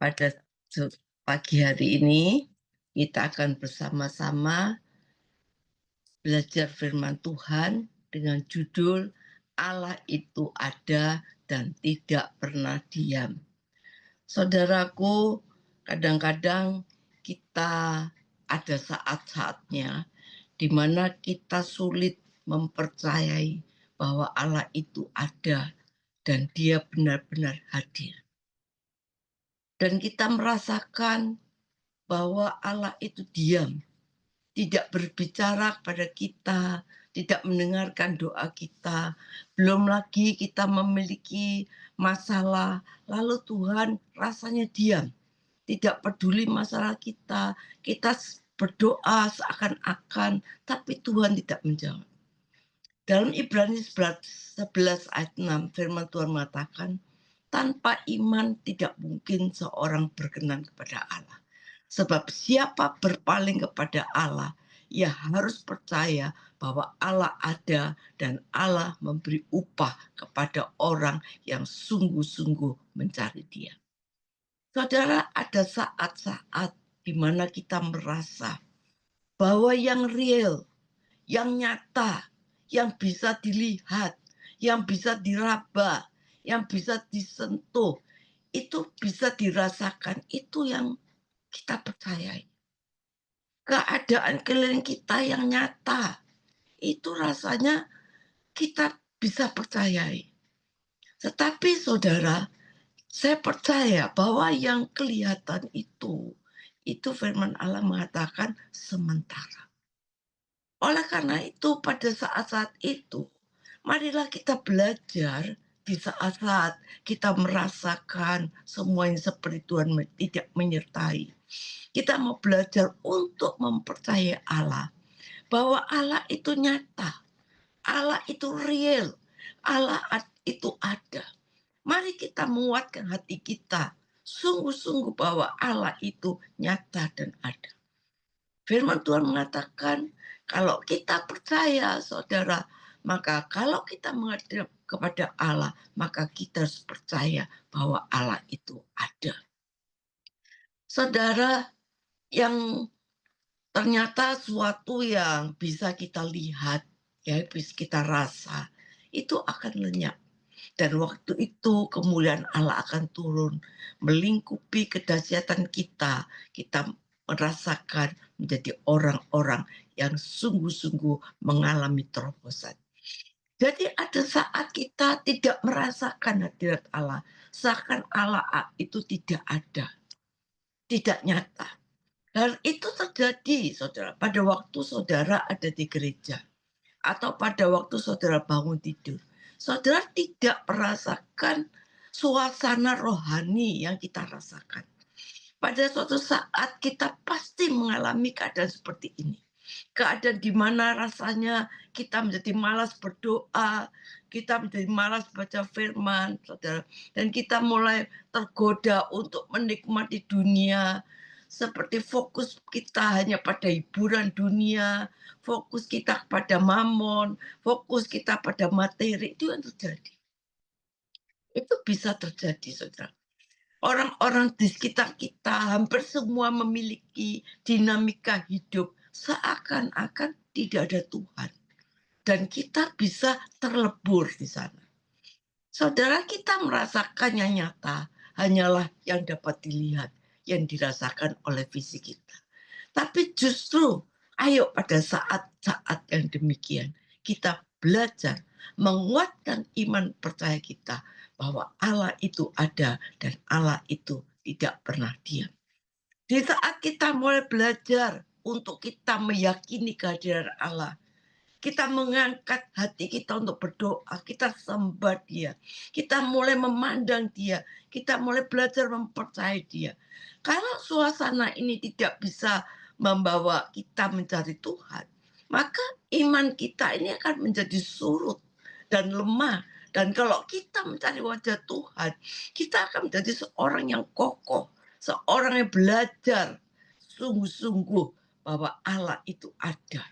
Pada pagi hari ini, kita akan bersama-sama belajar firman Tuhan dengan judul Allah itu ada dan tidak pernah diam. Saudaraku, kadang-kadang kita ada saat-saatnya di mana kita sulit mempercayai bahwa Allah itu ada dan Dia benar-benar hadir. Dan kita merasakan bahwa Allah itu diam, tidak berbicara kepada kita, tidak mendengarkan doa kita. Belum lagi kita memiliki masalah, lalu Tuhan rasanya diam, tidak peduli masalah kita. Kita berdoa seakan-akan, tapi Tuhan tidak menjawab. Dalam Ibrani 11 ayat 6, firman Tuhan mengatakan, tanpa iman tidak mungkin seorang berkenan kepada Allah. Sebab siapa berpaling kepada Allah, ia harus percaya bahwa Allah ada dan Allah memberi upah kepada orang yang sungguh-sungguh mencari Dia. Saudara, ada saat-saat di mana kita merasa bahwa yang real, yang nyata, yang bisa dilihat, yang bisa diraba, yang bisa disentuh, itu bisa dirasakan, itu yang kita percayai. Keadaan keliling kita yang nyata, itu rasanya kita bisa percayai. Tetapi saudara, saya percaya bahwa yang kelihatan itu firman Allah mengatakan sementara. Oleh karena itu, pada saat-saat itu, marilah kita belajar di saat-saat kita merasakan semua yang seperti Tuhan tidak menyertai. Kita mau belajar untuk mempercayai Allah, bahwa Allah itu nyata, Allah itu real, Allah itu ada. Mari kita menguatkan hati kita, sungguh-sungguh bahwa Allah itu nyata dan ada. Firman Tuhan mengatakan, kalau kita percaya, saudara, maka kalau kita menghadap kepada Allah, maka kita harus percaya bahwa Allah itu ada. Saudara, yang ternyata suatu yang bisa kita lihat, ya, bisa kita rasa, itu akan lenyap. Dan waktu itu kemuliaan Allah akan turun, melingkupi kedahsyatan kita. Kita merasakan menjadi orang-orang yang sungguh-sungguh mengalami terobosan. Jadi ada saat kita tidak merasakan hadirat Allah, seakan Allah itu tidak ada, tidak nyata. Dan itu terjadi, saudara, pada waktu saudara ada di gereja, atau pada waktu saudara bangun tidur. Saudara tidak merasakan suasana rohani yang kita rasakan. Pada suatu saat kita pasti mengalami keadaan seperti ini. Keadaan di mana rasanya kita menjadi malas berdoa, kita menjadi malas baca firman, saudara. Dan kita mulai tergoda untuk menikmati dunia, seperti fokus kita hanya pada hiburan dunia, fokus kita pada mamon, fokus kita pada materi, itu yang terjadi. Itu bisa terjadi, saudara. Orang-orang di sekitar kita hampir semua memiliki dinamika hidup seakan-akan tidak ada Tuhan. Dan kita bisa terlebur di sana. Saudara, kita merasakan yang nyata hanyalah yang dapat dilihat, yang dirasakan oleh visi kita. Tapi justru, ayo pada saat-saat yang demikian, kita belajar menguatkan iman percaya kita bahwa Allah itu ada dan Allah itu tidak pernah diam. Di saat kita mulai belajar untuk kita meyakini kehadiran Allah, kita mengangkat hati kita untuk berdoa, kita sembah Dia, kita mulai memandang Dia, kita mulai belajar mempercayai Dia. Kalau suasana ini tidak bisa membawa kita mencari Tuhan, maka iman kita ini akan menjadi surut dan lemah. Dan kalau kita mencari wajah Tuhan, kita akan menjadi seorang yang kokoh, seorang yang belajar sungguh-sungguh bahwa Allah itu ada.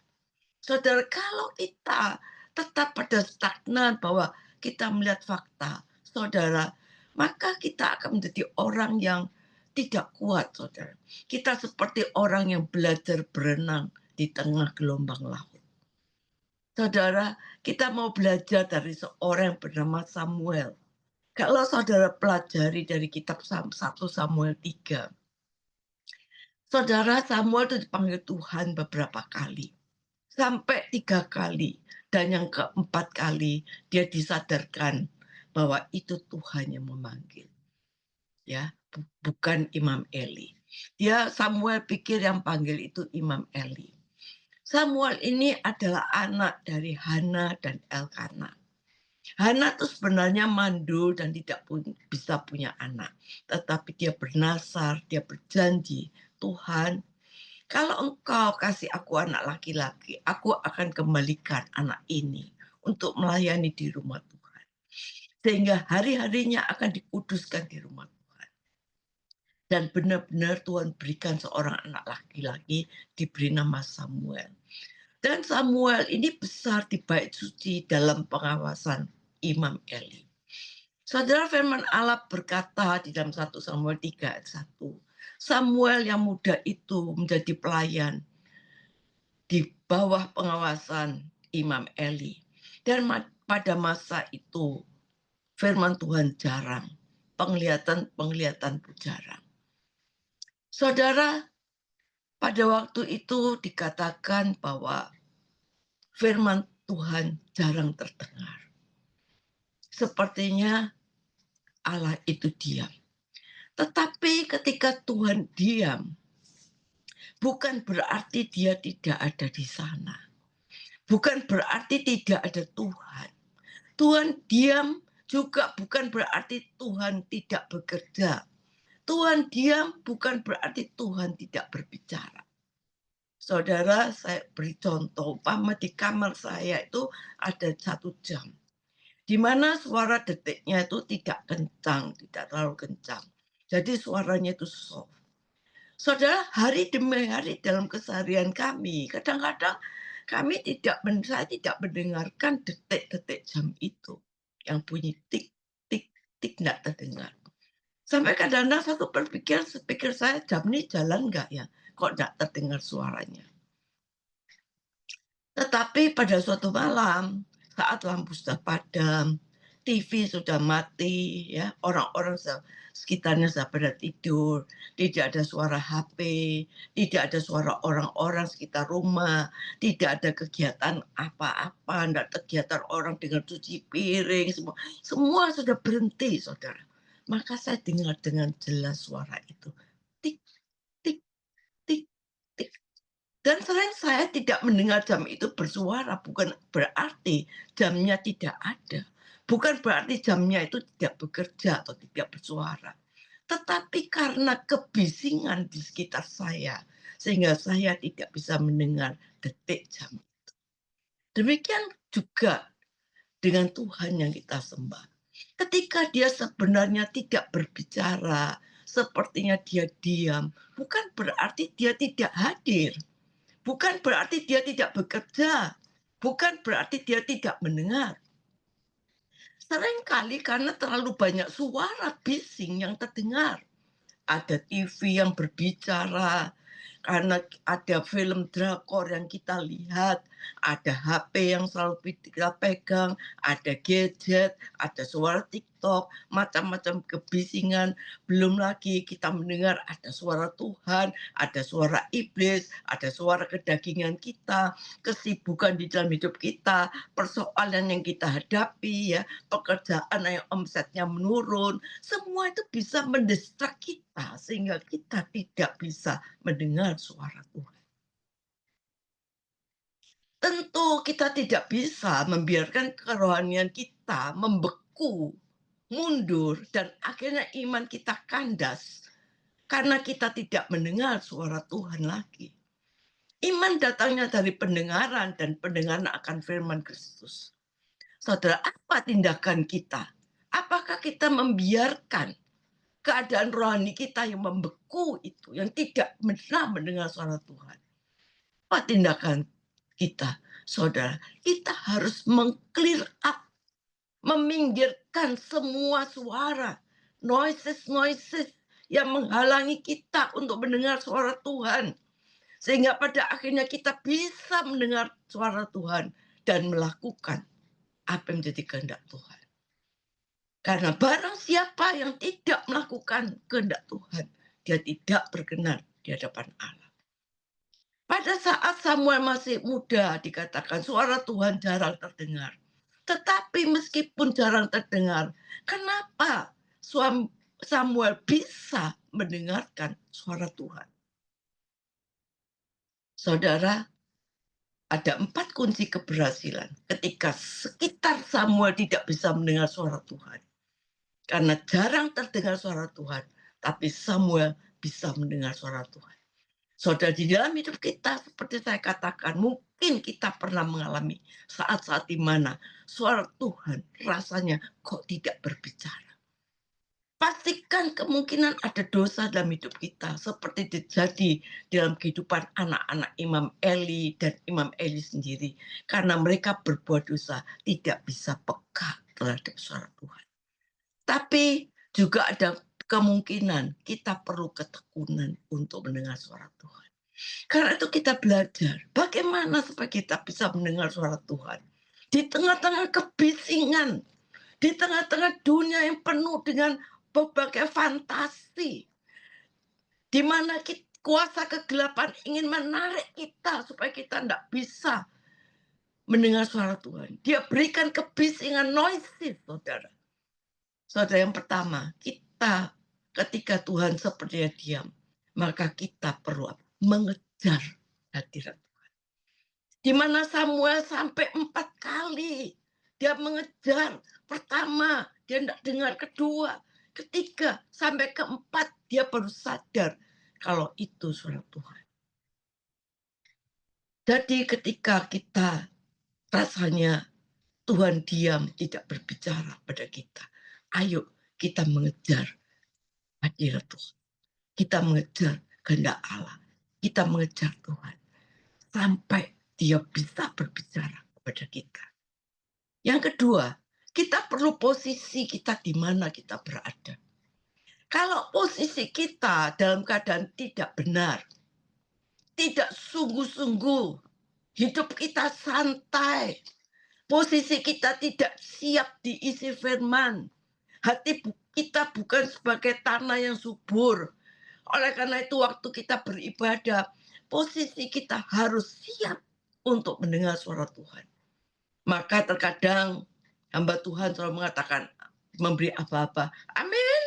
Saudara, kalau kita tetap pada stagnan bahwa kita melihat fakta, saudara, maka kita akan menjadi orang yang tidak kuat, saudara. Kita seperti orang yang belajar berenang di tengah gelombang laut. Saudara, kita mau belajar dari seorang yang bernama Samuel. Kalau saudara pelajari dari kitab 1 Samuel 3, saudara Samuel itu dipanggil Tuhan beberapa kali. Sampai 3 kali. Dan yang keempat kali dia disadarkan bahwa itu Tuhan yang memanggil. Ya, bukan Imam Eli. Samuel pikir yang panggil itu Imam Eli. Samuel ini adalah anak dari Hana dan Elkana. Hana itu sebenarnya mandul dan tidak bisa punya anak. Tetapi dia bernasar, dia berjanji, Tuhan, kalau engkau kasih aku anak laki-laki, aku akan kembalikan anak ini untuk melayani di rumah Tuhan. Sehingga hari-harinya akan dikuduskan di rumah Tuhan. Dan benar-benar Tuhan berikan seorang anak laki-laki diberi nama Samuel. Dan Samuel ini besar di bait suci dalam pengawasan Imam Eli. Saudara, firman Allah berkata di dalam 1 Samuel 3 ayat 1. Samuel yang muda itu menjadi pelayan di bawah pengawasan Imam Eli. Dan pada masa itu firman Tuhan jarang. Penglihatan pun jarang. Saudara, pada waktu itu dikatakan bahwa firman Tuhan jarang terdengar. Sepertinya Allah itu diam. Tetapi ketika Tuhan diam, bukan berarti dia tidak ada di sana. Bukan berarti tidak ada Tuhan. Tuhan diam juga bukan berarti Tuhan tidak bekerja. Tuhan diam bukan berarti Tuhan tidak berbicara. Saudara, saya beri contoh, umpama di kamar saya itu ada 1 jam. Di mana suara detiknya itu tidak kencang, tidak terlalu kencang. Jadi suaranya itu soft. Saudara, hari demi hari dalam keseharian kami, kadang-kadang saya tidak mendengarkan detik-detik jam itu. Yang bunyi tik, tik, tik, tidak terdengar. Sampai kadang-kadang saya berpikir saya jam ini jalan nggak ya? Kok tidak terdengar suaranya? Tetapi pada suatu malam, saat lampu sudah padam, TV sudah mati, ya, orang-orang sekitarnya sudah pada tidur, tidak ada suara HP, tidak ada suara orang-orang sekitar rumah, tidak ada kegiatan apa-apa, tidak kegiatan orang dengan cuci piring, semua sudah berhenti, saudara. Maka saya dengar dengan jelas suara itu, tik, tik, tik, tik. Dan selain saya tidak mendengar jam itu bersuara, bukan berarti jamnya tidak ada. Bukan berarti jamnya itu tidak bekerja atau tidak bersuara. Tetapi karena kebisingan di sekitar saya, sehingga saya tidak bisa mendengar detik jam itu. Demikian juga dengan Tuhan yang kita sembah. Ketika dia sebenarnya tidak berbicara, sepertinya dia diam, bukan berarti dia tidak hadir. Bukan berarti dia tidak bekerja. Bukan berarti dia tidak mendengar. Seringkali karena terlalu banyak suara bising yang terdengar. Ada TV yang berbicara, karena ada film drakor yang kita lihat, ada HP yang selalu kita pegang, ada gadget, ada suara TikTok, macam-macam kebisingan. Belum lagi kita mendengar ada suara Tuhan, ada suara iblis, ada suara kedagingan kita, kesibukan di dalam hidup kita, persoalan yang kita hadapi, ya, pekerjaan yang omsetnya menurun. Semua itu bisa mendistrak kita sehingga kita tidak bisa mendengar suara Tuhan. Tentu kita tidak bisa membiarkan kerohanian kita membeku, mundur, dan akhirnya iman kita kandas karena kita tidak mendengar suara Tuhan lagi. Iman datangnya dari pendengaran dan pendengaran akan firman Kristus. Saudara, apa tindakan kita? Apakah kita membiarkan keadaan rohani kita yang membeku itu, yang tidak pernah mendengar suara Tuhan? Apa tindakan kita, saudara? Kita harus meng-clear up, meminggirkan semua suara, noises yang menghalangi kita untuk mendengar suara Tuhan. Sehingga pada akhirnya kita bisa mendengar suara Tuhan dan melakukan apa yang menjadi kehendak Tuhan. Karena barang siapa yang tidak melakukan kehendak Tuhan, dia tidak berkenan di hadapan Allah. Pada saat Samuel masih muda dikatakan suara Tuhan jarang terdengar. Tetapi meskipun jarang terdengar, kenapa Samuel bisa mendengarkan suara Tuhan? Saudara, ada 4 kunci keberhasilan ketika sekitar Samuel tidak bisa mendengar suara Tuhan. Karena jarang terdengar suara Tuhan, tapi Samuel bisa mendengar suara Tuhan. Saudara, di dalam hidup kita, seperti saya katakan, mungkin kita pernah mengalami saat-saat di mana suara Tuhan rasanya kok tidak berbicara. Pastikan kemungkinan ada dosa dalam hidup kita, seperti terjadi dalam kehidupan anak-anak Imam Eli dan Imam Eli sendiri. Karena mereka berbuat dosa, tidak bisa peka terhadap suara Tuhan. Tapi juga ada kemungkinan kita perlu ketekunan untuk mendengar suara Tuhan. Karena itu kita belajar bagaimana supaya kita bisa mendengar suara Tuhan. Di tengah-tengah kebisingan, di tengah-tengah dunia yang penuh dengan berbagai fantasi, di mana kuasa kegelapan ingin menarik kita supaya kita tidak bisa mendengar suara Tuhan. Dia berikan kebisingan noisy, saudara. Saudara, yang pertama, kita ketika Tuhan sepertinya diam, maka kita perlu mengejar hadirat Tuhan. Di mana Samuel sampai 4 kali dia mengejar. Pertama, dia tidak dengar. Kedua, ketiga, sampai keempat, dia baru sadar kalau itu suara Tuhan. Jadi ketika kita rasanya Tuhan diam, tidak berbicara pada kita, ayo kita mengejar hadirat Tuhan. Kita mengejar kehendak Allah. Kita mengejar Tuhan. Sampai dia bisa berbicara kepada kita. Yang kedua, kita perlu posisi kita di mana kita berada. Kalau posisi kita dalam keadaan tidak benar, tidak sungguh-sungguh, hidup kita santai, posisi kita tidak siap diisi firman, hati kita bukan sebagai tanah yang subur. Oleh karena itu waktu kita beribadah, posisi kita harus siap untuk mendengar suara Tuhan. Maka terkadang hamba Tuhan selalu mengatakan, memberi apa-apa. Amin,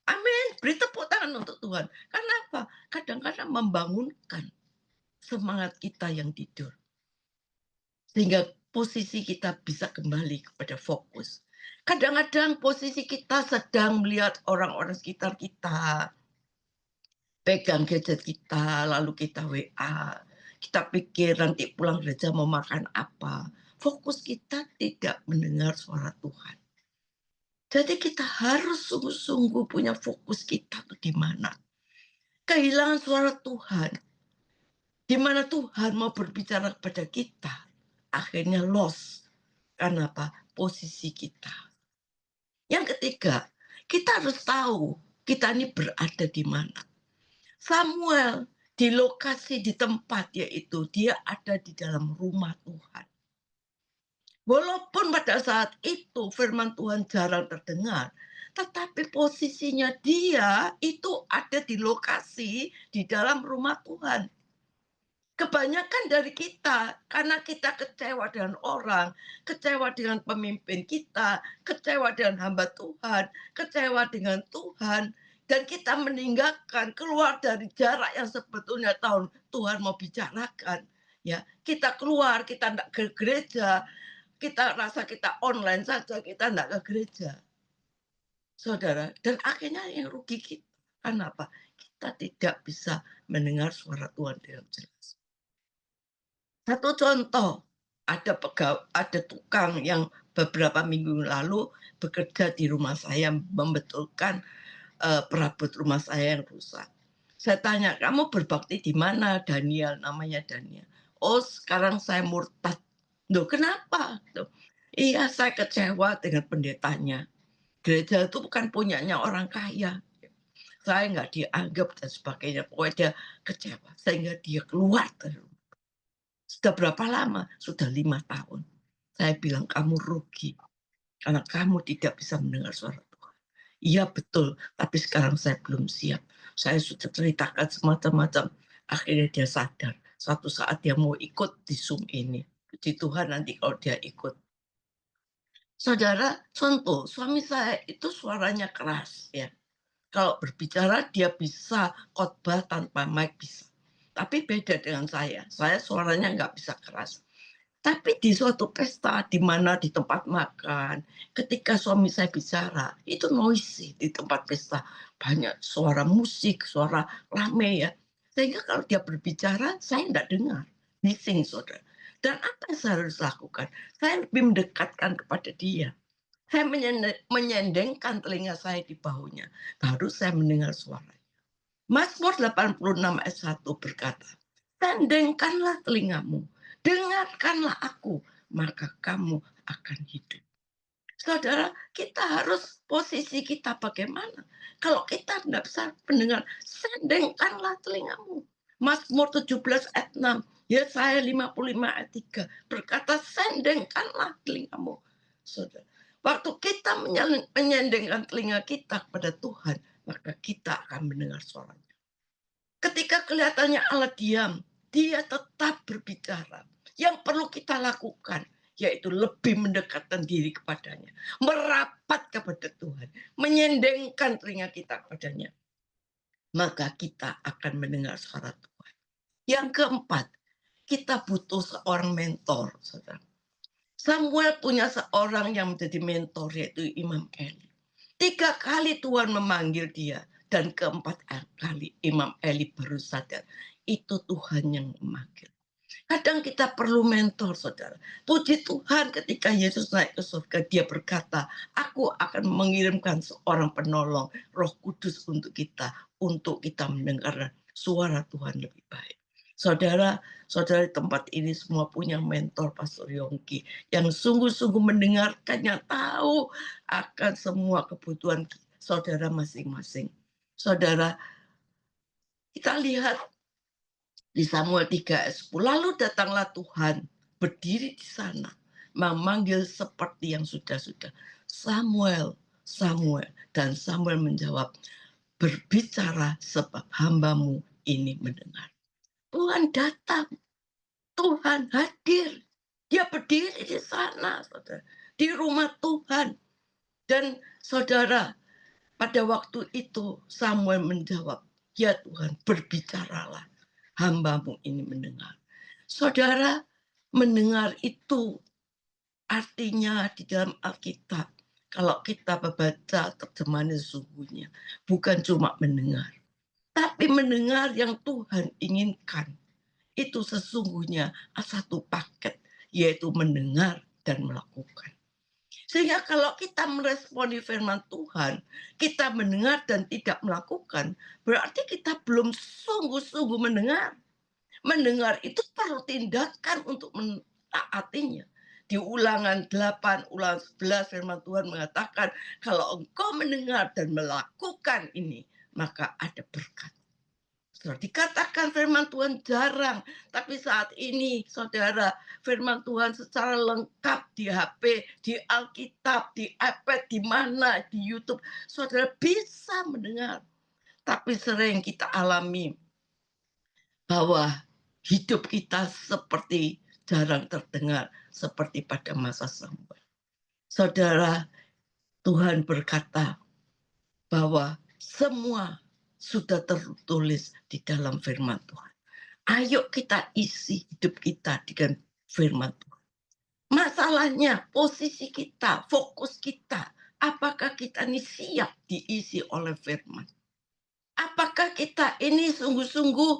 amin, beri tepuk tangan untuk Tuhan. Kenapa? Kadang-kadang membangunkan semangat kita yang tidur. Sehingga posisi kita bisa kembali kepada fokus. Kadang-kadang posisi kita sedang melihat orang-orang sekitar kita, pegang gadget kita, lalu kita WA. Kita pikir nanti pulang gereja mau makan apa. Fokus kita tidak mendengar suara Tuhan. Jadi kita harus sungguh-sungguh punya fokus kita tuh di mana. Kehilangan suara Tuhan. Di mana Tuhan mau berbicara kepada kita. Akhirnya lost. Karena apa? Posisi kita. Yang ketiga, kita harus tahu kita ini berada di mana. Samuel di lokasi, di tempat, yaitu dia ada di dalam rumah Tuhan. Walaupun pada saat itu firman Tuhan jarang terdengar, tetapi posisinya dia itu ada di lokasi di dalam rumah Tuhan. Kebanyakan dari kita, karena kita kecewa dengan orang, kecewa dengan pemimpin kita, kecewa dengan hamba Tuhan, kecewa dengan Tuhan, dan kita meninggalkan keluar dari jarak yang sebetulnya Tuhan mau bicarakan. Ya, kita keluar, kita tidak ke gereja, kita rasa kita online saja, kita tidak ke gereja. Saudara, dan akhirnya yang rugi kita. Kenapa? Kita tidak bisa mendengar suara Tuhan dengan jelas. Satu contoh, ada tukang yang beberapa minggu lalu bekerja di rumah saya membetulkan perabot rumah saya yang rusak. Saya tanya, kamu berbakti di mana? Daniel, namanya Daniel. Oh, sekarang saya murtad. Loh, kenapa? Loh, iya, saya kecewa dengan pendetanya. Gereja itu bukan punyanya orang kaya. saya nggak dianggap dan sebagainya. Pokoknya dia kecewa sehingga dia keluar dari rumah. Sudah berapa lama? Sudah 5 tahun. Saya bilang, "Kamu rugi karena kamu tidak bisa mendengar suara Tuhan." Iya betul, tapi sekarang saya belum siap. Saya sudah ceritakan semacam-macam. Akhirnya dia sadar. Suatu saat dia mau ikut di Zoom ini. Puji Tuhan nanti kalau dia ikut. Saudara, contoh suami saya itu suaranya keras ya. Kalau berbicara dia bisa khotbah tanpa mic bisa. Tapi beda dengan saya suaranya nggak bisa keras. Tapi di suatu pesta di mana di tempat makan, ketika suami saya bicara, itu noisy di tempat pesta. Banyak suara musik, suara rame ya. Sehingga kalau dia berbicara, saya tidak dengar. Bising, saudara. Dan apa yang saya harus lakukan? Saya lebih mendekatkan kepada dia. Saya menyendengkan telinga saya di bahunya. Baru saya mendengar suara. Mazmur 86 ayat 1 berkata, "Tandengkanlah telingamu, dengarkanlah aku, maka kamu akan hidup." Saudara, kita harus posisi kita bagaimana? Kalau kita tidak bisa mendengar, sendengkanlah telingamu. Mazmur 17 ayat 6, Yesaya 55 ayat 3 berkata, "Sendengkanlah telingamu." Saudara, waktu kita menyendengkan telinga kita kepada Tuhan, maka kita akan mendengar suaranya. Ketika kelihatannya Allah diam, dia tetap berbicara. Yang perlu kita lakukan, yaitu lebih mendekatkan diri kepadanya. Merapat kepada Tuhan. Menyendengkan telinga kita kepadanya. Maka kita akan mendengar suara Tuhan. Yang keempat, kita butuh seorang mentor. Saudara. Samuel punya seorang yang menjadi mentor, yaitu Imam Eli. 3 kali Tuhan memanggil dia. Dan keempat kali Imam Eli baru sadar. Itu Tuhan yang memanggil. Kadang kita perlu mentor, saudara. Puji Tuhan ketika Yesus naik ke surga, dia berkata, "Aku akan mengirimkan seorang penolong, Roh Kudus untuk kita mendengar suara Tuhan lebih baik." Saudara, saudara di tempat ini semua punya mentor Pastor Yongki yang sungguh-sungguh mendengarkan, yang tahu akan semua kebutuhan saudara masing-masing. Saudara, kita lihat di Samuel 3 ayat 10, lalu datanglah Tuhan berdiri di sana, memanggil seperti yang sudah-sudah, "Samuel, Samuel." Dan Samuel menjawab, "Berbicara sebab hambamu ini mendengar." Tuhan datang, Tuhan hadir. Dia berdiri di sana, saudara, di rumah Tuhan. Dan saudara, pada waktu itu Samuel menjawab, "Ya Tuhan, berbicaralah. Hambamu ini mendengar." Saudara, mendengar itu artinya di dalam Alkitab, kalau kita membaca terjemahan sesungguhnya, bukan cuma mendengar, tapi mendengar yang Tuhan inginkan. Itu sesungguhnya satu paket, yaitu mendengar dan melakukan. Sehingga kalau kita meresponi firman Tuhan, kita mendengar dan tidak melakukan, berarti kita belum sungguh-sungguh mendengar. Mendengar itu perlu tindakan untuk mentaatinya. Di Ulangan 8, Ulangan 11 firman Tuhan mengatakan, kalau engkau mendengar dan melakukan ini, maka ada berkat. Saudara, dikatakan firman Tuhan jarang, tapi saat ini saudara, firman Tuhan secara lengkap di HP, di Alkitab, di iPad, di mana, di YouTube, saudara bisa mendengar. Tapi sering kita alami bahwa hidup kita seperti jarang terdengar, seperti pada masa Samuel. Saudara, Tuhan berkata bahwa semua sudah tertulis di dalam firman Tuhan. Ayo kita isi hidup kita dengan firman Tuhan. Masalahnya posisi kita, fokus kita, apakah kita ini siap diisi oleh firman? Apakah kita ini sungguh-sungguh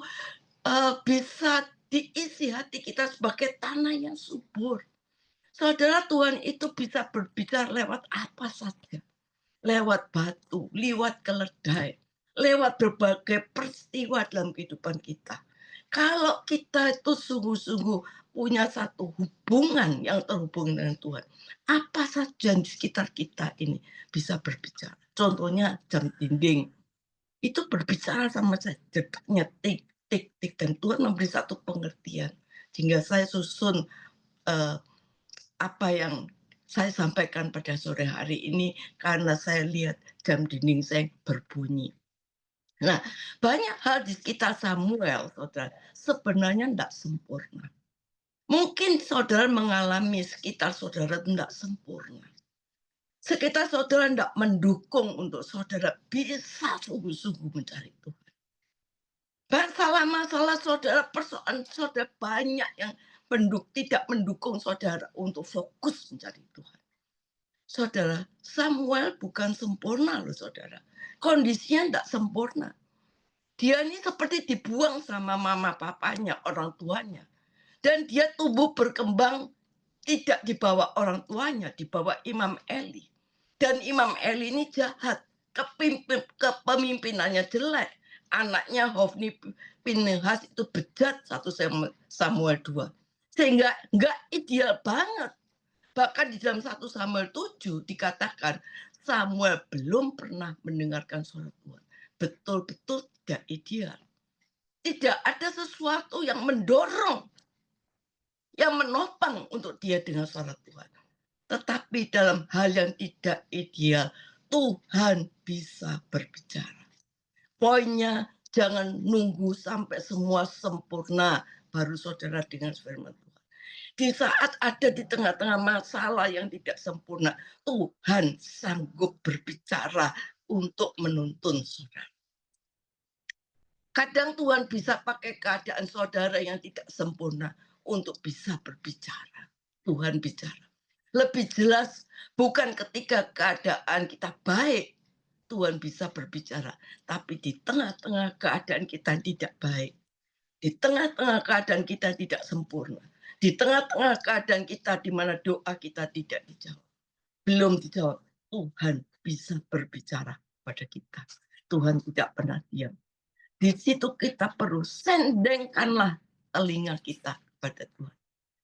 bisa diisi hati kita sebagai tanah yang subur? Saudara, Tuhan itu bisa berbicara lewat apa saja. Lewat batu, lewat keledai, lewat berbagai peristiwa dalam kehidupan kita. Kalau kita itu sungguh-sungguh punya satu hubungan yang terhubung dengan Tuhan, apa saja di sekitar kita ini bisa berbicara. Contohnya jam dinding. itu berbicara sama saya, jedaknya tik, tik, tik, dan Tuhan memberi satu pengertian. Sehingga saya susun apa yang saya sampaikan pada sore hari ini karena saya lihat jam dinding saya berbunyi. Nah, banyak hal di sekitar Samuel, saudara, sebenarnya tidak sempurna. Mungkin saudara mengalami sekitar saudara tidak sempurna. Sekitar saudara tidak mendukung untuk saudara bisa sungguh-sungguh mencari Tuhan. Masalah-masalah saudara, persoalan saudara banyak yang tidak mendukung saudara untuk fokus mencari Tuhan. Saudara, Samuel bukan sempurna loh saudara. Kondisinya tidak sempurna. Dia ini seperti dibuang sama mama papanya, orang tuanya. Dan dia tumbuh berkembang tidak dibawa orang tuanya, dibawa Imam Eli. Dan Imam Eli ini jahat, kepemimpinannya jelek. Anaknya Hofni Pinehas itu bejat, 1 Samuel 2. Sehingga nggak ideal banget. Bahkan di dalam 1 Samuel 7 dikatakan Samuel belum pernah mendengarkan suara Tuhan. Betul-betul tidak ideal. Tidak ada sesuatu yang mendorong, yang menopang untuk dia dengar suara Tuhan. Tetapi dalam hal yang tidak ideal, Tuhan bisa berbicara. Poinnya, jangan nunggu sampai semua sempurna baru saudara dengar firman Tuhan. Di saat ada di tengah-tengah masalah yang tidak sempurna, Tuhan sanggup berbicara untuk menuntun saudara. Kadang Tuhan bisa pakai keadaan saudara yang tidak sempurna untuk bisa berbicara. Tuhan bicara. Lebih jelas, bukan ketika keadaan kita baik, Tuhan bisa berbicara. Tapi di tengah-tengah keadaan kita tidak baik, di tengah-tengah keadaan kita tidak sempurna, di tengah-tengah keadaan kita di mana doa kita tidak dijawab, belum dijawab, Tuhan bisa berbicara pada kita. Tuhan tidak pernah diam. Di situ kita perlu sendengkanlah telinga kita kepada Tuhan.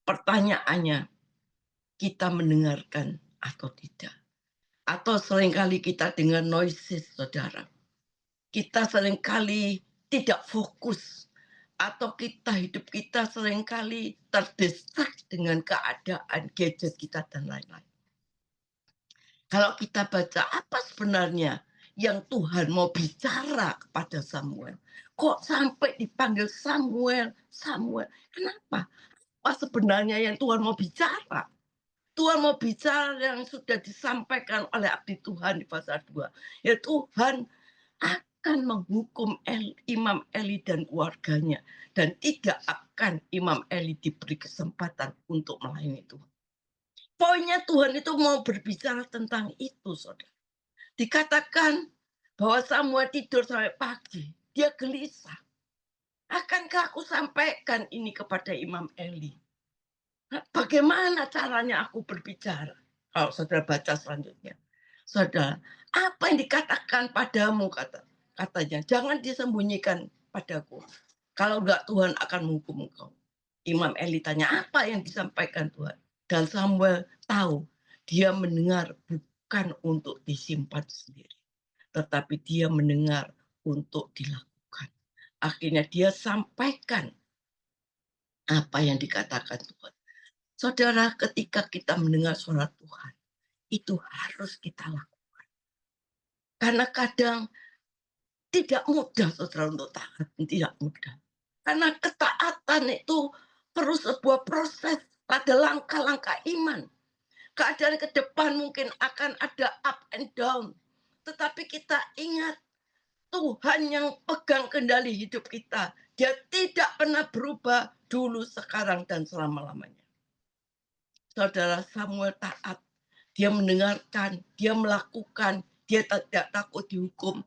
Pertanyaannya, kita mendengarkan atau tidak? Atau seringkali kita dengar noises, saudara. Kita seringkali tidak fokus. Atau hidup kita seringkali terdistrak dengan keadaan gadget kita dan lain-lain. Kalau kita baca apa sebenarnya yang Tuhan mau bicara kepada Samuel. Kok sampai dipanggil Samuel, Samuel? Kenapa? Apa sebenarnya yang Tuhan mau bicara? Tuhan mau bicara yang sudah disampaikan oleh abdi Tuhan di pasal 2. Ya Tuhan akan menghukum Imam Eli dan keluarganya. Dan tidak akan Imam Eli diberi kesempatan untuk melayani Tuhan. Poinnya Tuhan itu mau berbicara tentang itu, saudara. Dikatakan bahwa Samuel tidur sampai pagi. Dia gelisah. Akankah aku sampaikan ini kepada Imam Eli? Bagaimana caranya aku berbicara? Kalau saudara baca selanjutnya. Saudara, apa yang dikatakan padamu, katanya. Jangan disembunyikan padaku. Kalau enggak, Tuhan akan menghukum engkau. Imam Eli tanya, apa yang disampaikan Tuhan? Dan Samuel tahu, dia mendengar bukan untuk disimpan sendiri. Tetapi dia mendengar untuk dilakukan. Akhirnya dia sampaikan apa yang dikatakan Tuhan. Saudara, ketika kita mendengar suara Tuhan, itu harus kita lakukan. Karena kadang tidak mudah, saudara, untuk taat. Tidak mudah. Karena ketaatan itu perlu sebuah proses pada langkah-langkah iman. Keadaan ke depan mungkin akan ada up and down. Tetapi kita ingat, Tuhan yang pegang kendali hidup kita. Dia tidak pernah berubah dulu, sekarang, dan selama-lamanya. Saudara, Samuel taat. Dia mendengarkan, dia melakukan, dia tidak takut dihukum.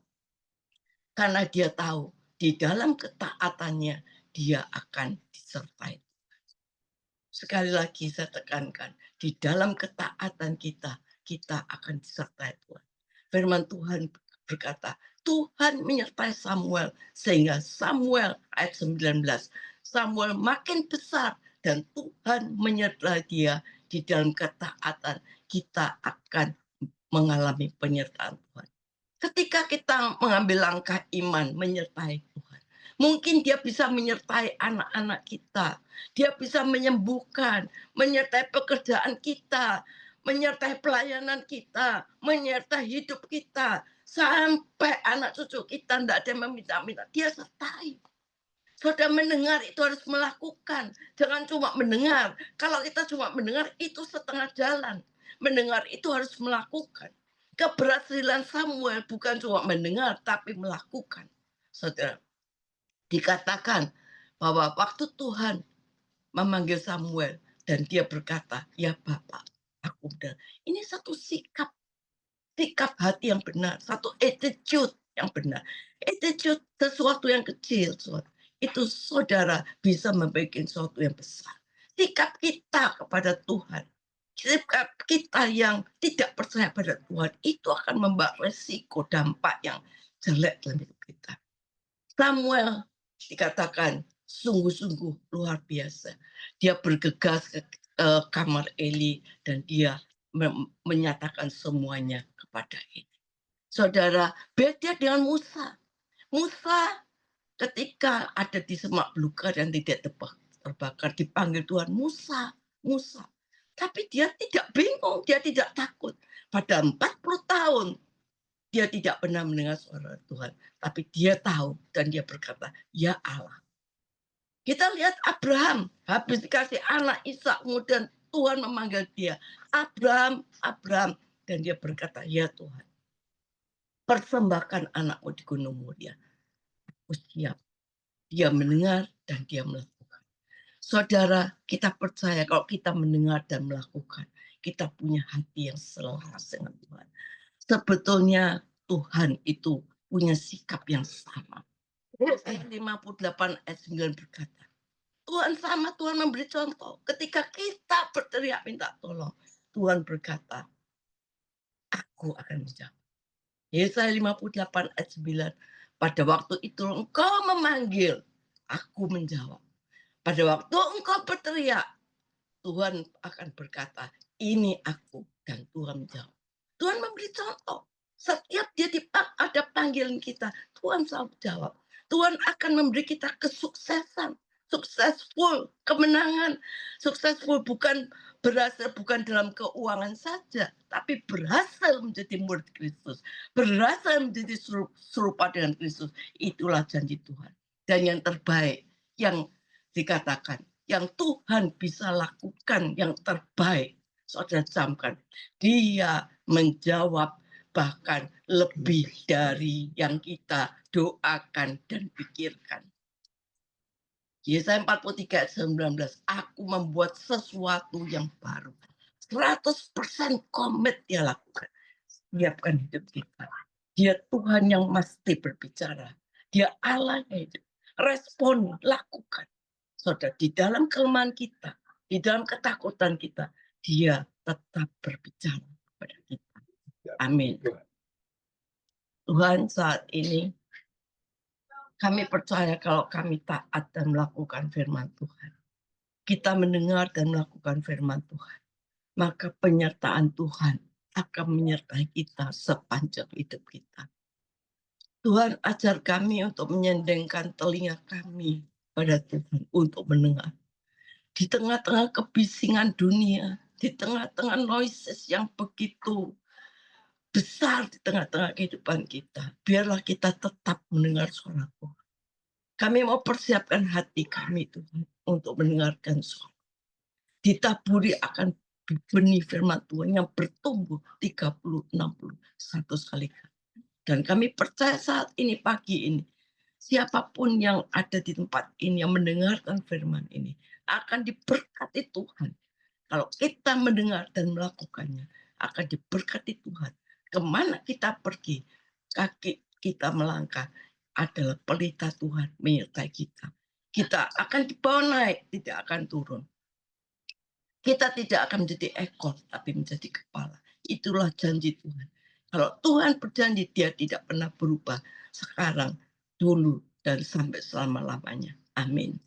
Karena dia tahu, di dalam ketaatannya, dia akan disertai. Sekali lagi saya tekankan, di dalam ketaatan kita, kita akan disertai Tuhan. Firman Tuhan berkata, Tuhan menyertai Samuel, sehingga Samuel ayat 19, Samuel makin besar, dan Tuhan menyertai dia. Di dalam ketaatan kita akan mengalami penyertaan Tuhan. Ketika kita mengambil langkah iman menyertai Tuhan, mungkin Dia bisa menyertai anak-anak kita, Dia bisa menyembuhkan, menyertai pekerjaan kita, menyertai pelayanan kita, menyertai hidup kita, sampai anak cucu kita tidak ada yang meminta-minta, Dia sertai. Saudara, mendengar itu harus melakukan, jangan cuma mendengar. Kalau kita cuma mendengar itu setengah jalan. Mendengar itu harus melakukan. Keberhasilan Samuel bukan cuma mendengar tapi melakukan. Saudara, dikatakan bahwa waktu Tuhan memanggil Samuel dan dia berkata, "Ya Bapak, aku udah." Ini satu sikap hati yang benar, satu attitude yang benar. Attitude sesuatu yang kecil, itu saudara bisa membuat sesuatu yang besar. Sikap kita kepada Tuhan, sikap kita yang tidak percaya pada Tuhan, itu akan membawa resiko dampak yang jelek dalam hidup kita. Samuel dikatakan sungguh-sungguh luar biasa. Dia bergegas ke kamar Eli dan dia menyatakan semuanya kepada Eli. Saudara, beda dengan Musa. Musa ketika ada di semak belukar yang tidak terbakar, dipanggil Tuhan, Musa, Musa. Tapi dia tidak bingung, dia tidak takut. Pada 40 tahun, dia tidak pernah mendengar suara Tuhan. Tapi dia tahu dan dia berkata, ya Allah. Kita lihat Abraham, habis dikasih anak Ishak, kemudian Tuhan memanggil dia, Abraham, Abraham. Dan dia berkata, ya Tuhan, persembahkan anakmu di Gunung Muria. Aku siap. Dia mendengar dan dia melakukan. Saudara, kita percaya kalau kita mendengar dan melakukan, kita punya hati yang selaras dengan Tuhan. Sebetulnya Tuhan itu punya sikap yang sama. Ayat 58 ayat 9 berkata, Tuhan sama, Tuhan memberi contoh. Ketika kita berteriak minta tolong, Tuhan berkata, aku akan menjawab. Yesaya 58 ayat 9, pada waktu itu engkau memanggil, aku menjawab. Pada waktu engkau berteriak, Tuhan akan berkata, ini aku, dan Tuhan menjawab. Tuhan memberi contoh. Setiap dia ada panggilan kita, Tuhan selalu jawab. Tuhan akan memberi kita kesuksesan, successful, kemenangan. Successful bukan berhasil bukan dalam keuangan saja, tapi berhasil menjadi murid Kristus, berhasil menjadi serupa dengan Kristus. Itulah janji Tuhan. Dan yang terbaik, yang dikatakan, yang Tuhan bisa lakukan yang terbaik, saudara camkan, dia menjawab bahkan lebih dari yang kita doakan dan pikirkan. Yesaya 43 ayat 19, aku membuat sesuatu yang baru. 100% komit dia lakukan. Siapkan hidup kita. Dia Tuhan yang mesti berbicara. Dia Allah yang hidup. Respon, lakukan. Saudara, di dalam kelemahan kita, di dalam ketakutan kita, dia tetap berbicara kepada kita. Amin. Tuhan, saat ini kami percaya kalau kami taat dan melakukan firman Tuhan, kita mendengar dan melakukan firman Tuhan, maka penyertaan Tuhan akan menyertai kita sepanjang hidup kita. Tuhan, ajar kami untuk menyendengkan telinga kami pada Tuhan untuk mendengar. Di tengah-tengah kebisingan dunia, di tengah-tengah noises yang begitu besar di tengah-tengah kehidupan kita, biarlah kita tetap mendengar suara Tuhan. Kami mau persiapkan hati kami Tuhan untuk mendengarkan suara. Ditaburi akan benih firman Tuhan yang bertumbuh 30, 60, 100 kali. Dan kami percaya saat ini, pagi ini, siapapun yang ada di tempat ini yang mendengarkan firman ini akan diberkati Tuhan. Kalau kita mendengar dan melakukannya, akan diberkati Tuhan. Kemana kita pergi, kaki kita melangkah adalah pelita Tuhan menyertai kita. Kita akan dibawa naik, tidak akan turun. Kita tidak akan menjadi ekor, tapi menjadi kepala. Itulah janji Tuhan. Kalau Tuhan berjanji, dia tidak pernah berubah. Sekarang, dulu, dan sampai selama-lamanya. Amin.